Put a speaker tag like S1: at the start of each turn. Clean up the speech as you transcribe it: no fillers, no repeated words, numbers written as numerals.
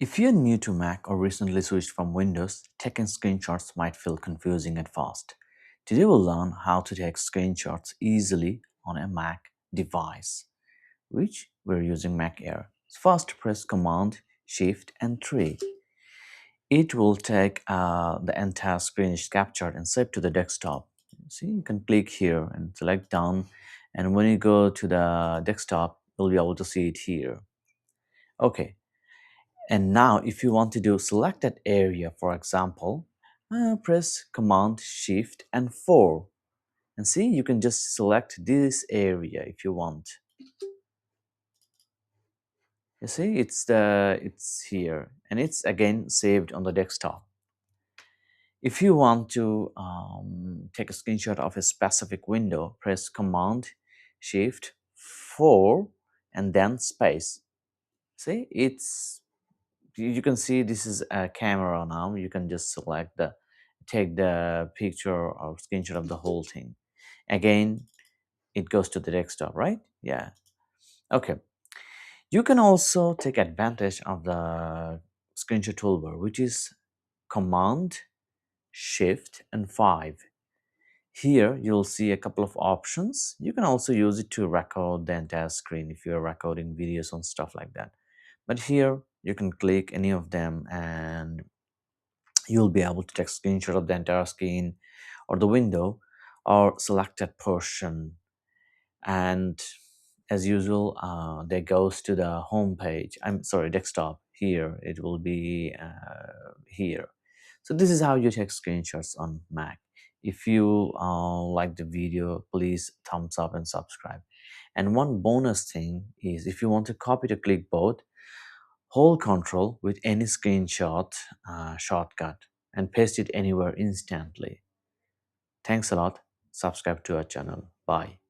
S1: If you're new to Mac or recently switched from Windows, taking screenshots might feel confusing at first. Today we'll learn how to take screenshots easily on a Mac device, which we're using Mac Air. First, press Command, Shift, and 3. It will take the entire screen is captured and saved to the desktop. See, you can click here and select Done, and when you go to the desktop, you'll be able to see it here. Okay, and now if you want to do selected area, for example, press Command Shift and 4. And see, you can just select this area if you want. You see, it's here and it's again saved on the desktop. If you want to take a screenshot of a specific window, press Command Shift 4 and then space. See, you can see this is a camera now. You can just take the picture or screenshot of the whole thing. Again, it goes to the desktop, right? Yeah. Okay. You can also take advantage of the screenshot toolbar, which is Command Shift and 5. Here you'll see a couple of options. You can also use it to record the entire screen if you're recording videos and stuff like that. But here you can click any of them and you'll be able to take screenshot of the entire screen or the window or selected portion. And as usual, that goes to the home page. I'm sorry, desktop. Here it will be here. So this is how you take screenshots on Mac. If you like the video, please thumbs up and subscribe. And one bonus thing is if you want to copy to clipboard, hold Control with any screenshot shortcut and paste it anywhere instantly. Thanks a lot. Subscribe to our channel. Bye.